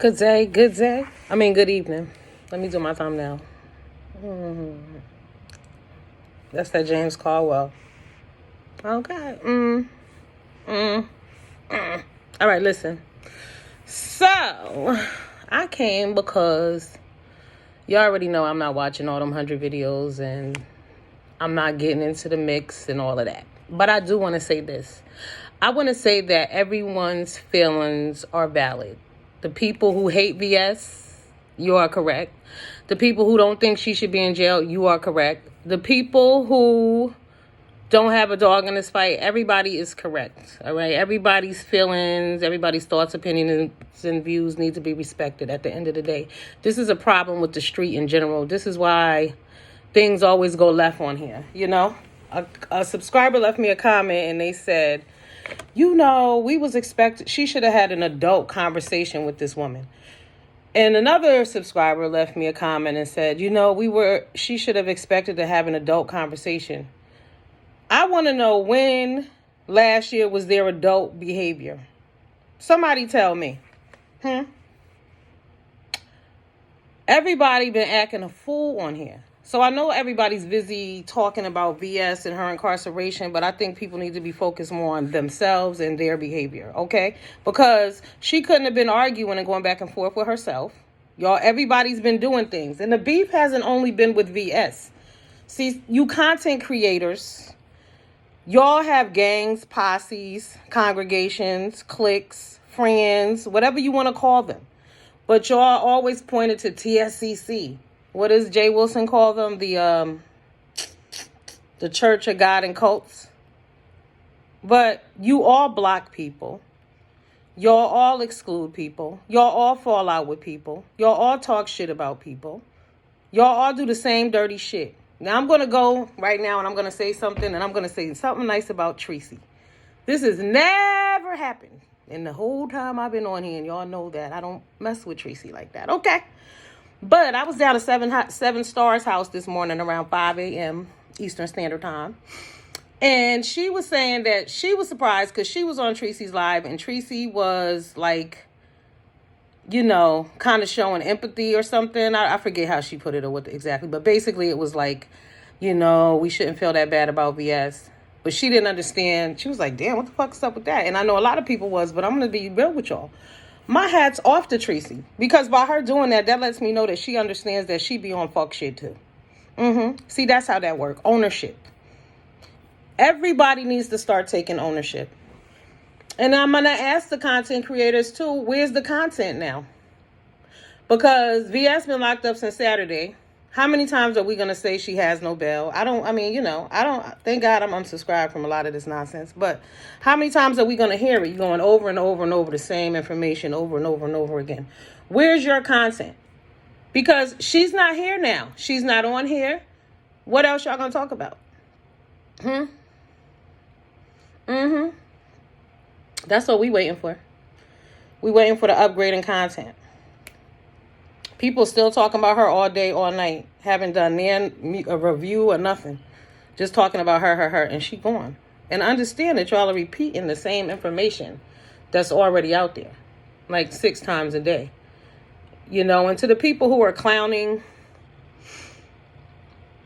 Good day, good day. Good evening. Let me do my thumbnail. That's that James Caldwell. Okay. All right, listen. So, I came because you already know I'm not watching all them 100 videos and I'm not getting into the mix and all of that. But I do want to say this. I want to say that everyone's feelings are valid. The people who hate VS, you are correct. The people who don't think she should be in jail, you are correct. The people who don't have a dog in this fight, everybody is correct. All right? Everybody's feelings, everybody's thoughts, opinions, and views need to be respected at the end of the day. This is a problem with the street in general. This is why things always go left on here, you know? A subscriber left me a comment and they said, we was expected, she should have had an adult conversation with this woman. And another subscriber left me a comment and said, she should have expected to have an adult conversation. I want to know when last year was their adult behavior. Somebody tell me. Everybody been acting a fool on here. So I know everybody's busy talking about VS and her incarceration, but I think people need to be focused more on themselves and their behavior, okay? Because she couldn't have been arguing and going back and forth with herself. Y'all, everybody's been doing things. And the beef hasn't only been with VS. See, you content creators, y'all have gangs, posses, congregations, cliques, friends, whatever you want to call them. But y'all always pointed to TSCC. What does Jay Wilson call them? The Church of God and Cults. But you all block people. Y'all all exclude people. Y'all all fall out with people. Y'all all talk shit about people. Y'all all do the same dirty shit. Now I'm going to go right now and I'm going to say something, and I'm going to say something nice about Tracy. This has never happened. And the whole time I've been on here, and y'all know that I don't mess with Tracy like that. Okay. But I was down at Seven Stars house this morning around 5 a.m. Eastern Standard Time. And she was saying that she was surprised because she was on Tracy's live and Tracy was like, kind of showing empathy or something. I forget how she put it or what exactly. But basically it was like, we shouldn't feel that bad about VS. But she didn't understand. She was like, damn, what the fuck is up with that? And I know a lot of people was, but I'm going to be real with y'all. My hat's off to Tracy, because by her doing that lets me know that she understands that she be on fuck shit too. See, that's how that works. Ownership. Everybody needs to start taking ownership. And I'm going to ask the content creators too, where's the content now? Because VS been locked up since Saturday. How many times are we going to say she has no bail? Thank God I'm unsubscribed from a lot of this nonsense. But how many times are we going to hear it? You're going over and over and over the same information over and over and over again. Where's your content? Because she's not here now. She's not on here. What else y'all going to talk about? That's what we waiting for. We waiting for the upgrade in content. People still talking about her all day, all night. Haven't done a review or nothing. Just talking about her, and she gone. And understand that y'all are repeating the same information that's already out there. Like 6 times a day. And to the people who are clowning,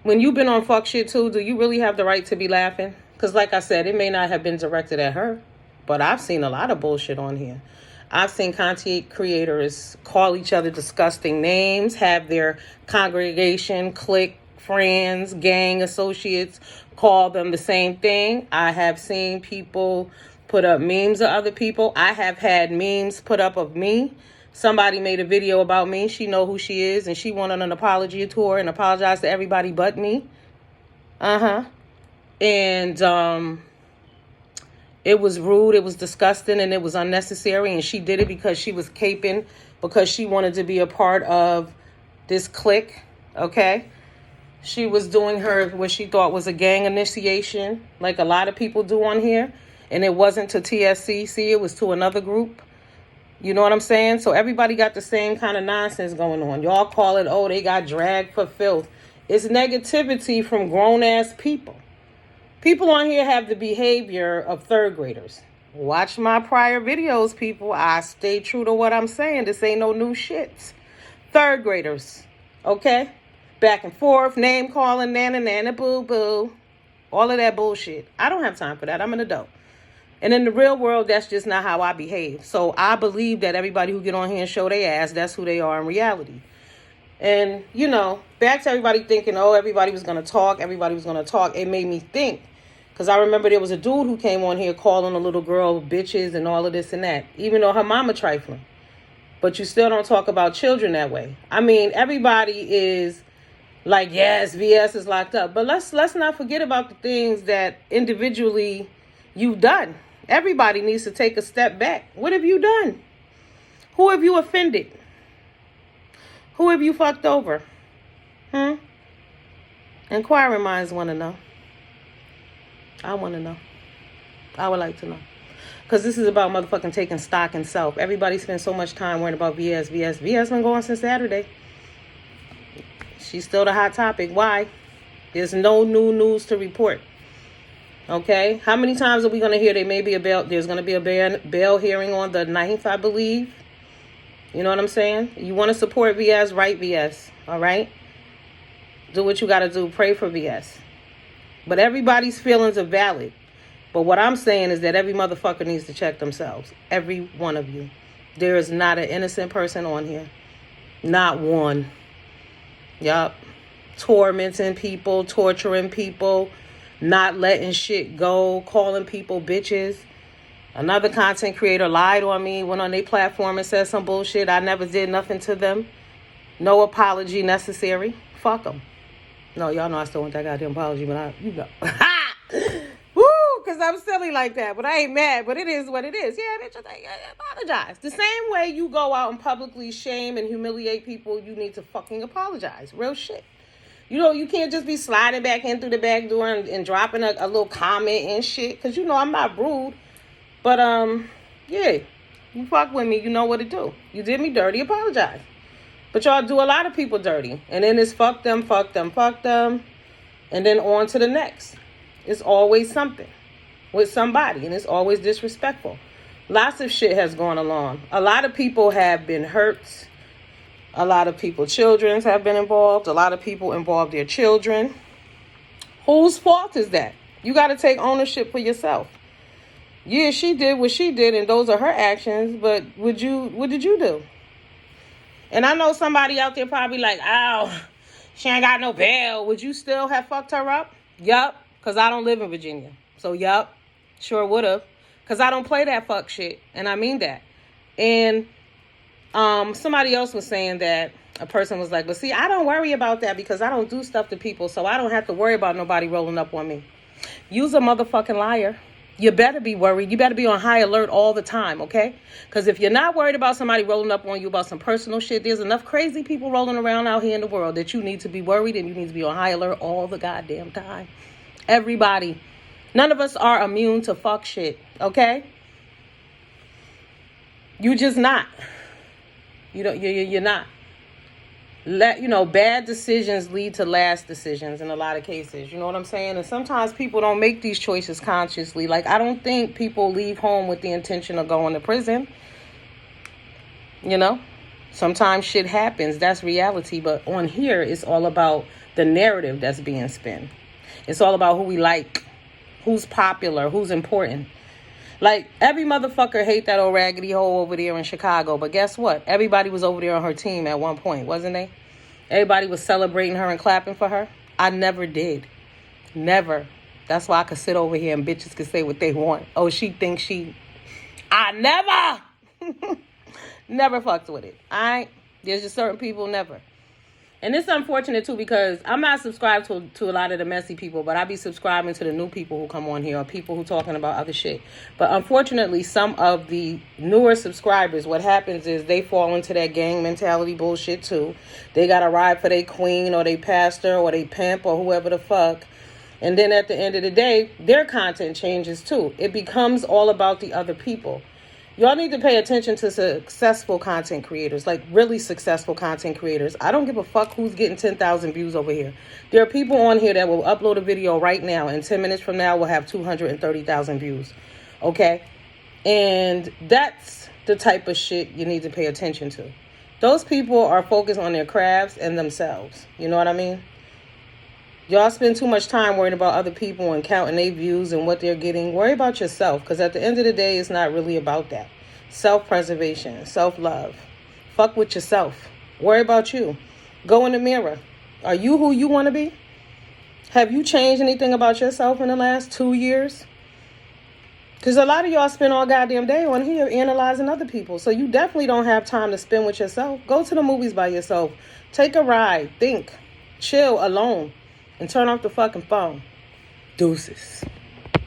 when you've been on fuck shit too, do you really have the right to be laughing? Because like I said, it may not have been directed at her. But I've seen a lot of bullshit on here. I've seen content creators call each other disgusting names, have their congregation, clique, friends, gang associates call them the same thing. I have seen people put up memes of other people. I have had memes put up of me. Somebody made a video about me. She know who she is, and she wanted an apology tour and apologize to everybody but me. And it was rude, it was disgusting, and it was unnecessary. And she did it because she was caping, because she wanted to be a part of this clique, okay? She was doing what she thought was a gang initiation, like a lot of people do on here. And it wasn't to TSCC, it was to another group. You know what I'm saying? So everybody got the same kind of nonsense going on. Y'all call it, they got dragged for filth. It's negativity from grown-ass people. People on here have the behavior of third graders. Watch my prior videos, people. I stay true to what I'm saying. This ain't no new shit. Third graders, okay? Back and forth, name calling, nana, boo, boo. All of that bullshit. I don't have time for that. I'm an adult. And in the real world, that's just not how I behave. So I believe that everybody who get on here and show their ass, that's who they are in reality. And, you know, back to everybody thinking, oh, everybody was going to talk. It made me think. Because I remember there was a dude who came on here calling a little girl bitches and all of this and that. Even though her mama trifling. But you still don't talk about children that way. I mean, everybody is like, yes, VS is locked up. But let's not forget about the things that individually you've done. Everybody needs to take a step back. What have you done? Who have you offended? Who have you fucked over? Inquiring minds want to know. I want to know. I would like to know. Because this is about motherfucking taking stock in self. Everybody spends so much time worrying about VS. VS been going since Saturday. She's still the hot topic. Why? There's no new news to report. Okay? How many times are we going to hear there's going to be a bail hearing on the 9th, I believe? You know what I'm saying? You want to support VS, write VS. All right? Do what you got to do. Pray for VS. But everybody's feelings are valid. But what I'm saying is that every motherfucker needs to check themselves. Every one of you. There is not an innocent person on here. Not one. Yup. Tormenting people, torturing people, not letting shit go, calling people bitches. Another content creator lied on me, went on their platform and said some bullshit. I never did nothing to them. No apology necessary. Fuck them. No, y'all know I still want that goddamn apology, but you know. Woo, because I'm silly like that. But I ain't mad, but it is what it is. Yeah, bitch, I apologize. The same way you go out and publicly shame and humiliate people, you need to fucking apologize. Real shit. You know, you can't just be sliding back in through the back door and dropping a little comment and shit. Because, you know, I'm not rude. But, yeah. You fuck with me, you know what to do. You did me dirty, apologize. But y'all do a lot of people dirty. And then it's fuck them. And then on to the next. It's always something with somebody. And it's always disrespectful. Lots of shit has gone along. A lot of people have been hurt. A lot of people, children have been involved. A lot of people involved their children. Whose fault is that? You got to take ownership for yourself. Yeah, she did what she did, and those are her actions. But what did you do? And I know somebody out there probably like, oh, she ain't got no bail. Would you still have fucked her up? Yup, because I don't live in Virginia. So, yup, sure would have. Because I don't play that fuck shit. And I mean that. And somebody else was saying that a person was like, but see, I don't worry about that because I don't do stuff to people. So I don't have to worry about nobody rolling up on me. You's a motherfucking liar. You better be worried. You better be on high alert all the time, okay? Because if you're not worried about somebody rolling up on you about some personal shit, there's enough crazy people rolling around out here in the world that you need to be worried and you need to be on high alert all the goddamn time. Everybody. None of us are immune to fuck shit, okay? You just not. You're not. Bad decisions lead to last decisions in a lot of cases. You know what I'm saying? And sometimes people don't make these choices consciously. Like, I don't think people leave home with the intention of going to prison. You know? Sometimes shit happens. That's reality. But on here, it's all about the narrative that's being spun. It's all about who we like, who's popular, who's important. Like, every motherfucker hate that old raggedy hoe over there in Chicago. But guess what? Everybody was over there on her team at one point, wasn't they? Everybody was celebrating her and clapping for her. I never did. Never. That's why I could sit over here and bitches could say what they want. Oh, she thinks she... I never! Never fucked with it. There's just certain people never. And it's unfortunate, too, because I'm not subscribed to a lot of the messy people, but I be subscribing to the new people who come on here or people who talking about other shit. But unfortunately, some of the newer subscribers, what happens is they fall into that gang mentality bullshit, too. They got to ride for their queen or their pastor or their pimp or whoever the fuck. And then at the end of the day, their content changes, too. It becomes all about the other people. Y'all need to pay attention to successful content creators, like really successful content creators. I don't give a fuck who's getting 10,000 views over here. There are people on here that will upload a video right now and 10 minutes from now will have 230,000 views. Okay? And that's the type of shit you need to pay attention to. Those people are focused on their crafts and themselves. You know what I mean? Y'all spend too much time worrying about other people and counting their views and what they're getting. Worry about yourself, because at the end of the day, it's not really about that. Self-preservation, self-love. Fuck with yourself. Worry about you. Go in the mirror. Are you who you want to be? Have you changed anything about yourself in the last 2 years? Because a lot of y'all spend all goddamn day on here analyzing other people. So you definitely don't have time to spend with yourself. Go to the movies by yourself. Take a ride. Think. Chill alone. And turn off the fucking phone. Deuces.